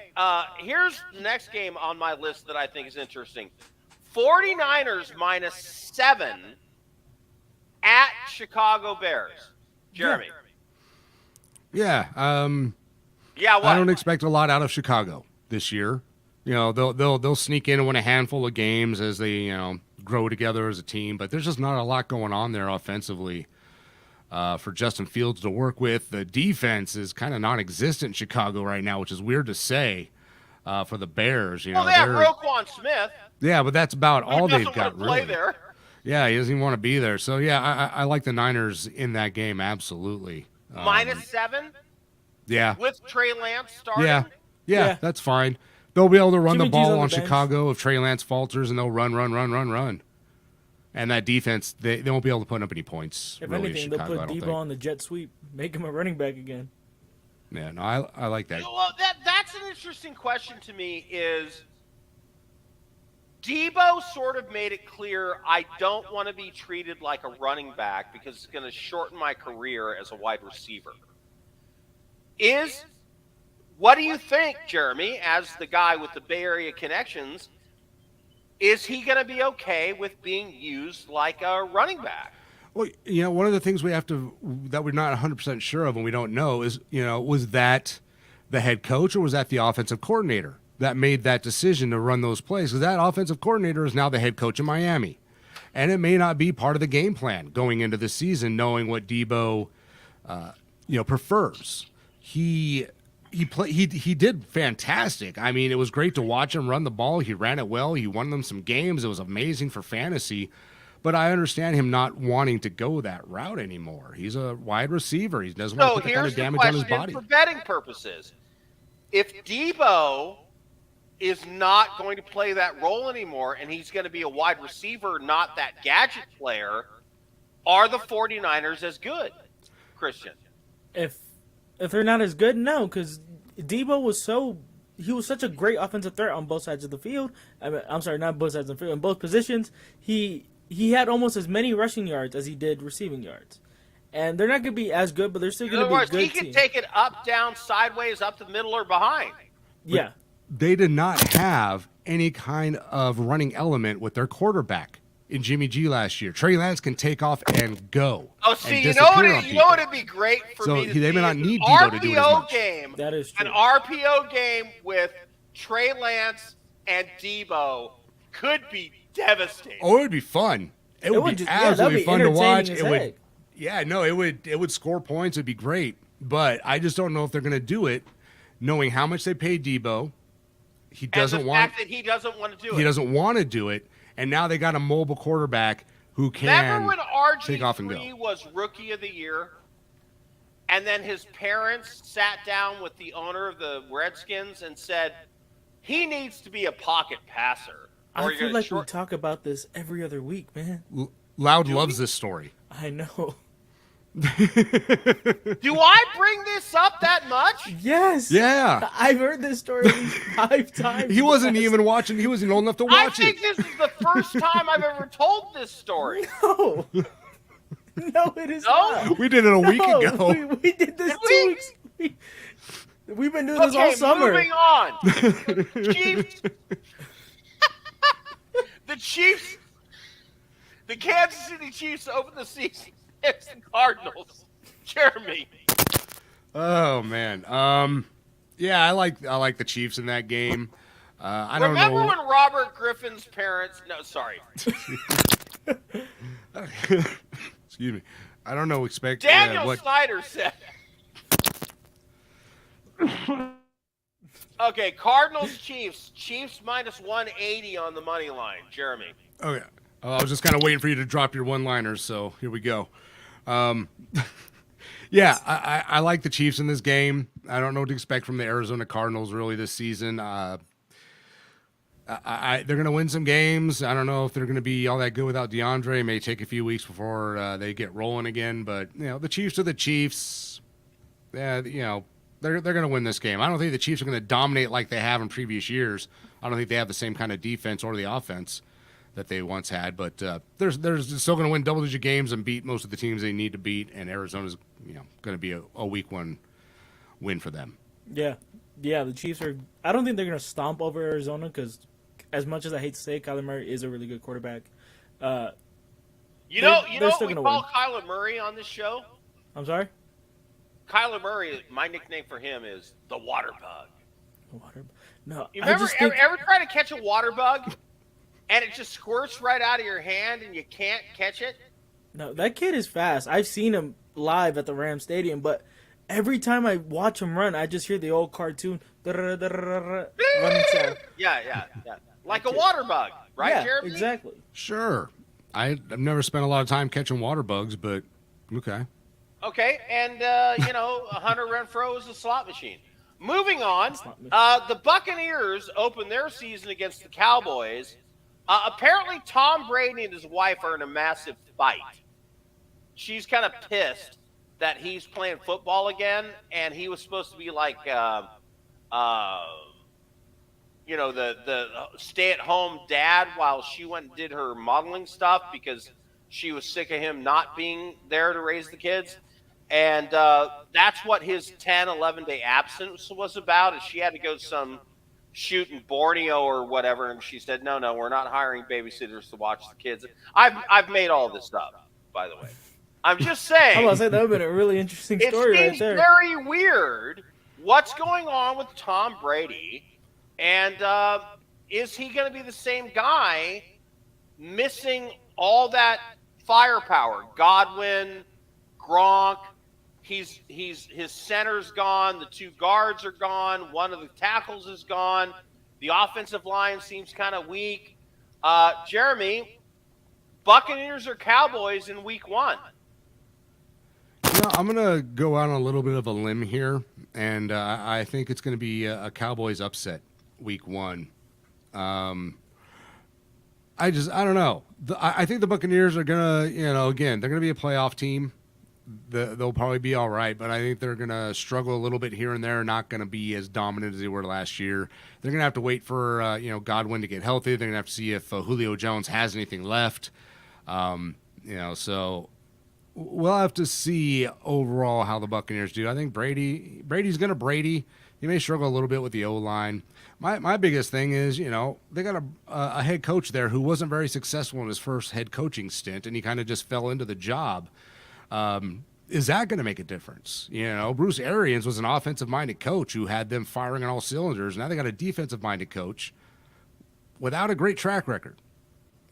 here's the next game on my list that I think is interesting. 49ers minus 7 at Chicago Bears. Jeremy. Yeah. Yeah, what? I don't expect a lot out of Chicago this year. You know, they'll sneak in and win a handful of games as they grow together as a team, but there's just not a lot going on there offensively for Justin Fields to work with. The defense is kind of non-existent in Chicago right now, which is weird to say for the Bears. You know, Well, they have Roquan Smith. yeah, but that's about all Who they've doesn't got want to play really. there? Yeah, he doesn't even want to be there. So yeah, I like the Niners in that game absolutely. Minus 7 Yeah, with Trey Lance starting. yeah, Yeah. that's fine. They'll be able to run Jimmy the G's ball on the on bench. Chicago if Trey Lance falters, and they'll run. And that defense, they won't be able to put up any points. If really, anything, Chicago, they'll I put don't Debo think. on the jet sweep, make him a running back again. Yeah, no, I like that. Well, that's an interesting question to me is Debo sort of made it clear I don't want to be treated like a running back because it's going to shorten my career as a wide receiver. What do you think, Jeremy, as the guy with the Bay Area connections, is he going to be okay with being used like a running back? Well, one of the things that we're not 100% sure of and we don't know is, was that the head coach or was that the offensive coordinator that made that decision to run those plays? Because that offensive coordinator is now the head coach in Miami. And it may not be part of the game plan going into the season, knowing what Debo, prefers. He did fantastic. I mean, it was great to watch him run the ball. He ran it well. He won them some games. It was amazing for fantasy. But I understand him not wanting to go that route anymore. He's a wide receiver. He doesn't want to put that kind of damage on his body. For betting purposes, if Debo is not going to play that role anymore and he's going to be a wide receiver, not that gadget player, are the 49ers as good, Christian? If they're not as good, no, because Debo was such a great offensive threat on both sides of the field. I'm sorry, not both sides of the field. In both positions, he had almost as many rushing yards as he did receiving yards. And they're not going to be as good, but they're still going to be a good he team. can take it up, down, sideways, up the middle, or behind. Yeah. They did not have any kind of running element with their quarterback in Jimmy G last year. Trey Lance can take off and go. Oh, see, and you know disappear on what people. it'd be great for So me to they may see not is need an Debo to do it as RPO much. game. That is true. An RPO game with Trey Lance and Debo could be devastating. Oh, it would be fun. It would be absolutely fun to watch. It would. Yeah, no, it would score points. It'd be great. But I just don't know if they're going to do it, knowing how much they paid Debo. He doesn't and the want. fact that he doesn't want to do He it. doesn't want to do it, and now they got a mobile quarterback who can Remember when take off and go. RG3 was Rookie of the Year, and then his parents sat down with the owner of the Redskins and said, he needs to be a pocket passer. I or you're feel gonna like we talk about this every other week, man. Loud loves this story. I know. Do I bring this up that much? Yes. Yeah. I've heard this story at least 5 times. He wasn't Yes. even watching. He wasn't old enough to I watch think it. this is the first time I've ever told this story. No. No, it is No? not. We did it a week No, ago. we did this Did 2 we? weeks. We've been doing this all Okay, summer. moving on. Chiefs. The Kansas City Chiefs open the season against the Cardinals. Jeremy. Oh man. Yeah, I like the Chiefs in that game. I don't Remember know. when Robert Griffin's parents? No, sorry. Excuse me. I don't know. Expect Daniel what? Snyder said. Okay, Cardinals Chiefs. Chiefs minus 180 on the money line. Jeremy. Oh yeah. I was just kind of waiting for you to drop your one-liners. So here we go. Yeah, I like the Chiefs in this game. I don't know what to expect from the Arizona Cardinals really this season. They're going to win some games. I don't know if they're going to be all that good without DeAndre. It may take a few weeks before they get rolling again. But the Chiefs are the Chiefs. Yeah, they're going to win this game. I don't think the Chiefs are going to dominate like they have in previous years. I don't think they have the same kind of defense or the offense that they once had. But they're still going to win double-digit games and beat most of the teams they need to beat. And Arizona's going to be a week one win for them. Yeah, the Chiefs are. I don't think they're going to stomp over Arizona because, as much as I hate to say it, Kyler Murray is a really good quarterback. You know what still we gonna call win. Kyler Murray on this show? I'm sorry. Kyler Murray, my nickname for him is the water bug. No, You I ever, just think, ever try to catch a water bug and it just squirts right out of your hand and you can't catch it? no, that kid is fast. I've seen him live at the Rams Stadium, but every time I watch him run, I just hear the old cartoon running sound. Yeah. Like a water bug, right, Yeah, Jeremy? exactly. Sure. I've never spent a lot of time catching water bugs, but okay. Okay, and, Hunter Renfrow is a slot machine. Moving on, the Buccaneers opened their season against the Cowboys. Apparently, Tom Brady and his wife are in a massive fight. She's kind of pissed that he's playing football again, and he was supposed to be like, the stay-at-home dad while she went and did her modeling stuff because she was sick of him not being there to raise the kids. And that's what his 10, 11-day absence was about, is she had to go some shoot in Borneo or whatever, and she said, no, we're not hiring babysitters to watch the kids. I've made all this up, by the way. I'm just saying. I was say that would have been a really interesting story It right seems there. very weird what's going on with Tom Brady, and is he going to be the same guy missing all that firepower? Godwin, Gronk, his center's gone, the two guards are gone, one of the tackles is gone, the offensive line seems kind of weak. Jeremy, Buccaneers or Cowboys in week one? I'm going to go out on a little bit of a limb here, and I think it's going to be a Cowboys upset week one. I don't know. I think the Buccaneers are going to, again, they're going to be a playoff team. They'll probably be all right, but I think they're going to struggle a little bit here and there, not going to be as dominant as they were last year. They're going to have to wait for, Godwin to get healthy. They're going to have to see if Julio Jones has anything left. So we'll have to see overall how the Buccaneers do. I think Brady's going to Brady. He may struggle a little bit with the O-line. My biggest thing is, they got a head coach there who wasn't very successful in his first head coaching stint, and he kind of just fell into the job. Is that going to make a difference? Bruce Arians was an offensive-minded coach who had them firing on all cylinders. Now they got a defensive-minded coach without a great track record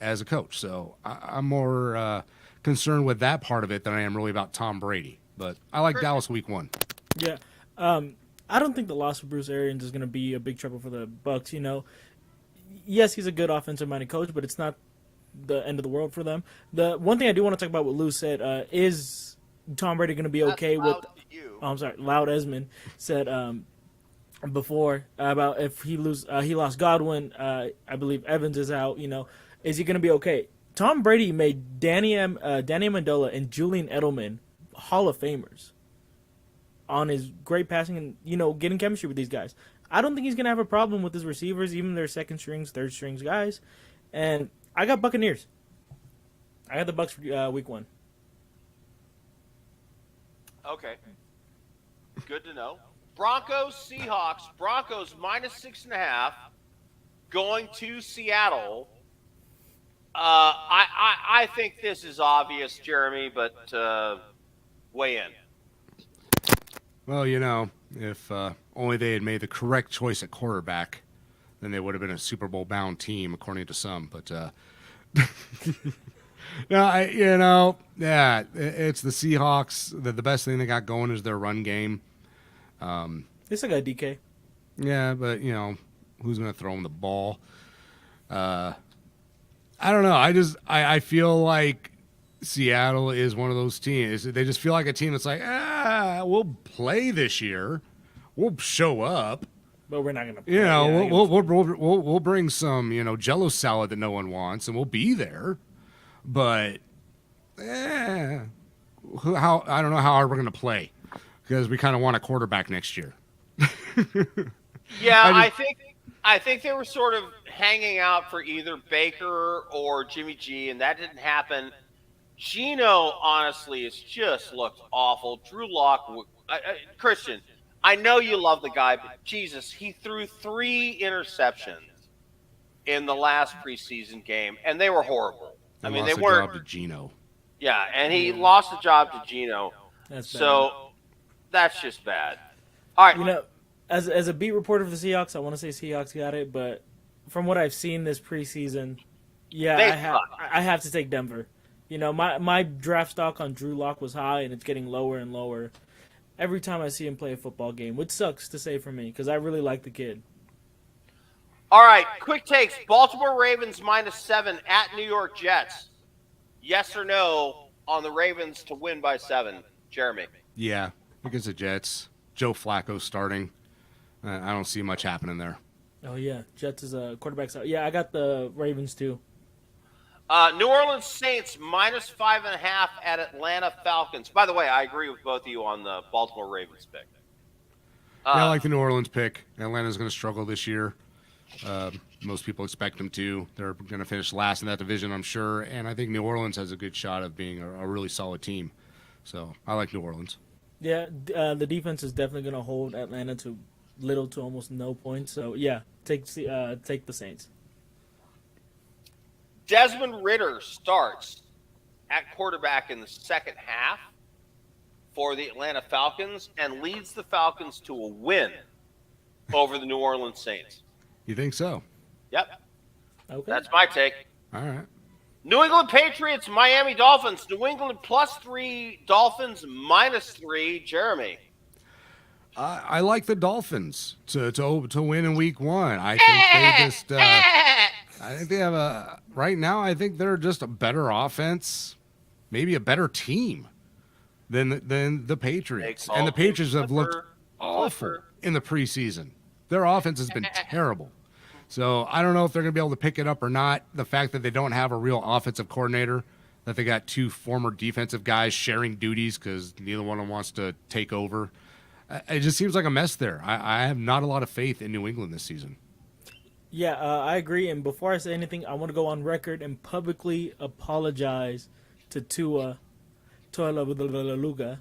as a coach. So I'm more concerned with that part of it than I am really about Tom Brady. But I like Dallas week one. Yeah. I don't think the loss of Bruce Arians is going to be a big trouble for the Bucs. Yes, he's a good offensive-minded coach, but it's not the end of the world for them. The one thing I do want to talk about what Lou said is Tom Brady going to be okay with? I'm sorry, Loud Esmond said before about if he lost Godwin. I believe Evans is out. Is he going to be okay? Tom Brady made Danny Amendola and Julian Edelman Hall of Famers on his great passing and getting chemistry with these guys. I don't think he's going to have a problem with his receivers, even their second strings, third strings guys. And I got Buccaneers. I got the Bucs for week one. Okay. Good to know. Broncos, Seahawks. Broncos -6.5 going to Seattle. I think this is obvious, Jeremy, but weigh in. Well, if only they had made the correct choice at quarterback, then they would have been a Super Bowl bound team, according to some. But no, it's the Seahawks. The best thing they got going is their run game. They still got DK. Yeah, but who's going to throw him the ball? I don't know. I feel like Seattle is one of those teams. They just feel like a team that's like, we'll play this year, we'll show up, but we're not going to. We'll bring some Jello salad that no one wants, and we'll be there. But I don't know how hard we're going to play because we kind of want a quarterback next year. Yeah, I think they were sort of hanging out for either Baker or Jimmy G, and that didn't happen. Geno, honestly, has just looked awful. Drew Lock, Christian, I know you love the guy, but Jesus, he threw 3 interceptions in the last preseason game, and they were horrible. I mean, they weren't. Job to Geno. Yeah, and he lost the job to Geno. That's bad. So that's just bad. All right. You know, as a beat reporter for the Seahawks, I want to say Seahawks got it, but from what I've seen this preseason, yeah, I have to take Denver. You know, my draft stock on Drew Lock was high, and it's getting lower and lower every time I see him play a football game, which sucks to say for me because I really like the kid. All right, quick takes. Baltimore Ravens -7 at New York Jets. Yes or no on the Ravens to win by 7, Jeremy? Yeah, against the Jets. Joe Flacco starting. I don't see much happening there. Oh, yeah. Jets is a quarterback. Yeah, I got the Ravens, too. New Orleans Saints -5.5 at Atlanta Falcons. By the way, I agree with both of you on the Baltimore Ravens pick. Yeah, I like the New Orleans pick. Atlanta's going to struggle this year. Most people expect them to. They're going to finish last in that division, I'm sure. And I think New Orleans has a good shot of being a really solid team. So I like New Orleans. Yeah, the defense is definitely going to hold Atlanta to little to almost no points. So, yeah, take the Saints. Desmond Ridder starts at quarterback in the second half for the Atlanta Falcons and leads the Falcons to a win over the New Orleans Saints. You think so? Yep. Okay. That's my take. All right. New England Patriots, Miami Dolphins. New England +3, Dolphins -3. Jeremy. I like the Dolphins to win in week 1. I think they just I think they have right now I think they're just a better offense, maybe a better team than the Patriots. And the Patriots have looked awful in the preseason. Their offense has been terrible. So I don't know if they're going to be able to pick it up or not. The fact that they don't have a real offensive coordinator, that they got 2 former defensive guys sharing duties because neither one of them wants to take over. It just seems like a mess there. I have not a lot of faith in New England this season. Yeah, I agree. And before I say anything, I want to go on record and publicly apologize to Tua Tagovailoa.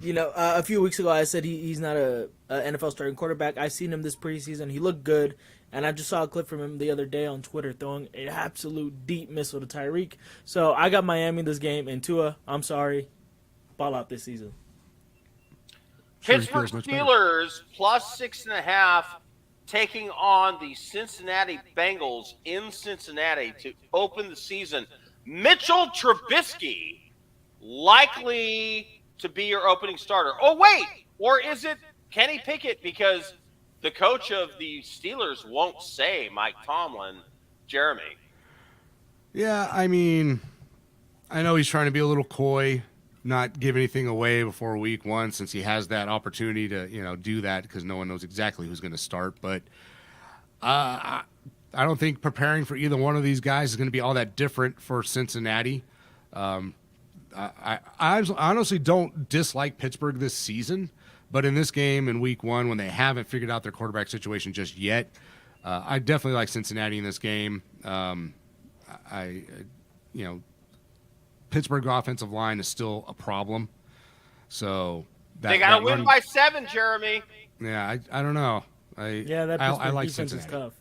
You know, a few weeks ago I said he's not a NFL starting quarterback. I seen him this preseason. He looked good, and I just saw a clip from him the other day on Twitter throwing an absolute deep missile to Tyreek. So I got Miami this game, and Tua, I'm sorry, ball out this season. Pittsburgh Steelers +6.5 taking on the Cincinnati Bengals in Cincinnati to open the season. Mitchell Trubisky likely to be your opening starter. Oh, wait, or is it Kenny Pickett? Because the coach of the Steelers won't say Mike Tomlin. Jeremy. Yeah, I mean, I know he's trying to be a little coy, not give anything away before week 1 since he has that opportunity to, do that because no one knows exactly who's going to start. But I don't think preparing for either one of these guys is going to be all that different for Cincinnati. I honestly don't dislike Pittsburgh this season, but in this game in week 1 when they haven't figured out their quarterback situation just yet, I definitely like Cincinnati in this game. Pittsburgh offensive line is still a problem. So they got to win by 7, Jeremy. Yeah, I don't know. That I like defense Cincinnati. is tough.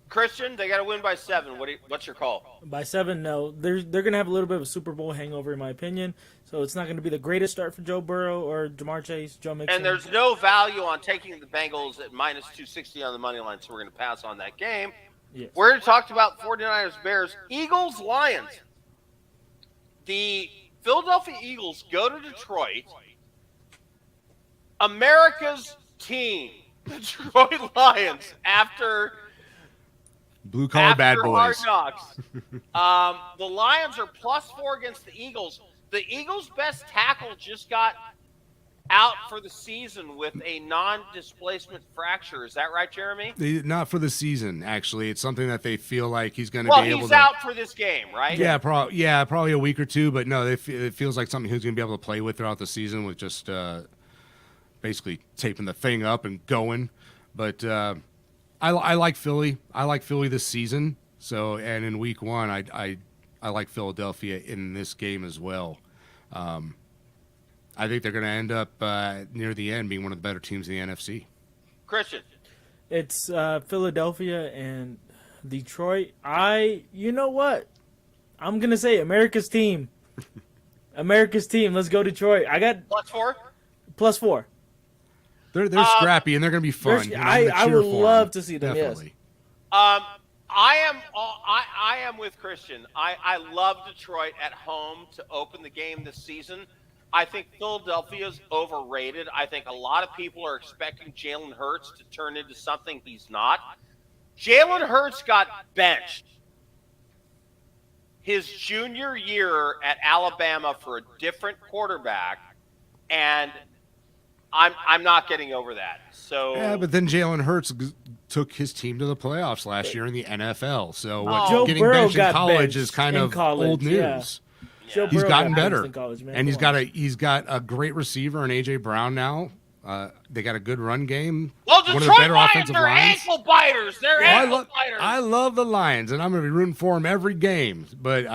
Christian, they got to win by 7. What's your call? By 7, no. They're going to have a little bit of a Super Bowl hangover, in my opinion. So it's not going to be the greatest start for Joe Burrow or Jamar Chase, Joe Mixon. And there's no value on taking the Bengals at -260 on the money line, so we're going to pass on that game. Yes. We're going to talk about 49ers, Bears, Eagles, Lions. The Philadelphia Eagles go to Detroit. America's team, Detroit Lions, after blue-collar bad Hard boys. Knocks. The Lions are +4 against the Eagles. The Eagles' best tackle just got out for the season with a non-displacement fracture. Is that right, Jeremy? Not for the season, actually. It's something that they feel like he's going to Well, be able he's to. out for this game, right? Yeah, probably a week or two, but no, it feels like something he's going to be able to play with throughout the season with just basically taping the thing up and going. But I like Philly. I like Philly this season. So, and in week one, I like Philadelphia in this game as well. I think they're going to end up near the end being one of the better teams in the NFC. Christian. It's Philadelphia and Detroit. You know what? I'm going to say America's team. America's team. Let's go Detroit. I got +4? +4. They're scrappy and they're going to be fun. You know, I would love to see them. Definitely. Yes. I am with Christian. I love Detroit at home to open the game this season. I think Philadelphia's overrated. I think a lot of people are expecting Jalen Hurts to turn into something he's not. Jalen Hurts got benched his junior year at Alabama for a different quarterback, and I'm not getting over that. So Yeah, but then Jalen Hurts took his team to the playoffs last year in the NFL. So Joe getting Burrow benched in got college benched is kind in of college, old yeah. news. Joe He's Burrow gotten got benched better, in college, man. and he's Come got a great receiver in AJ Brown now. They got a good run game. well, one of Detroit the better Lions offensive are lines. ankle biters. They're ankle biters. I love the Lions, and I'm going to be rooting for them every game. But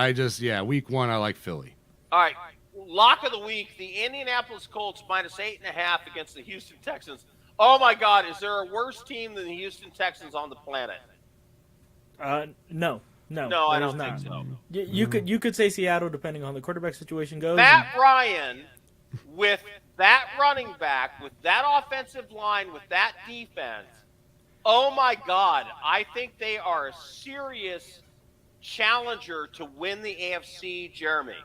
week one, I like Philly. All right, lock of the week: the Indianapolis Colts -8.5 against the Houston Texans. Oh my God, is there a worse team than the Houston Texans on the planet? No, No, I there's don't not. think so. You could say Seattle depending on the quarterback situation goes. Matt Ryan, with that running back, with that offensive line, with that defense, oh my God, I think they are a serious challenger to win the AFC, Jeremy.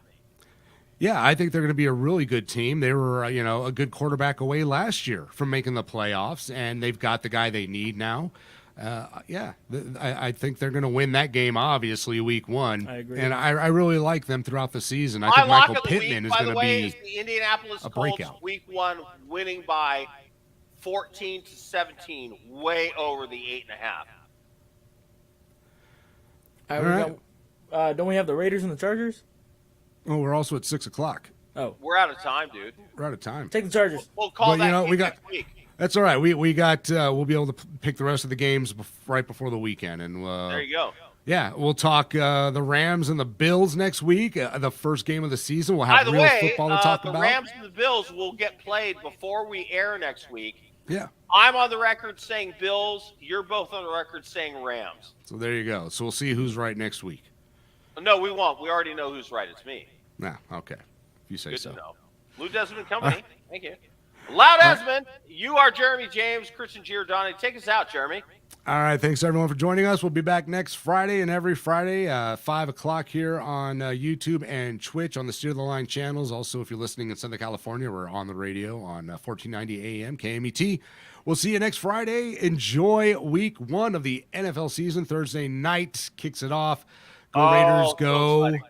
Yeah, I think they're going to be a really good team. They were, a good quarterback away last year from making the playoffs, and they've got the guy they need now. I think they're going to win that game, obviously, week one. I agree. And I really like them throughout the season. I My think lock Michael of the Pittman week, is by going the to way, be is the Indianapolis a Colts breakout. week one winning by 14-17, way over the 8.5. All right, don't we have the Raiders and the Chargers? Oh, we're also at 6 o'clock. Oh, We're out of time, dude. We're out of time. take the Chargers. We'll call But, that we game got next week. That's all right. We got we'll be able to pick the rest of the games right before the weekend, and There you go. yeah, we'll talk the Rams and the Bills next week. The first game of the season. We'll By have the real way, football to talk the about. Rams and the Bills will get played before we air next week. Yeah. I'm on the record saying Bills. You're both on the record saying Rams. So there you go. So we'll see who's right next week. No, we won't. We already know who's right. It's me. Nah, okay. If you say Good so. to know. Lou Desmond Company. Thank you. Loud Desmond. You are Jeremy James, Christian Giordani. Take us out, Jeremy. All right. Thanks, everyone, for joining us. We'll be back next Friday and every Friday, 5 o'clock here on YouTube and Twitch on the Steer the Line channels. Also, if you're listening in Southern California, we're on the radio on 1490 AM KMET. We'll see you next Friday. Enjoy week one of the NFL season. Thursday night kicks it off. Go Raiders, so go. exciting.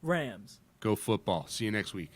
Rams. Go football. See you next week.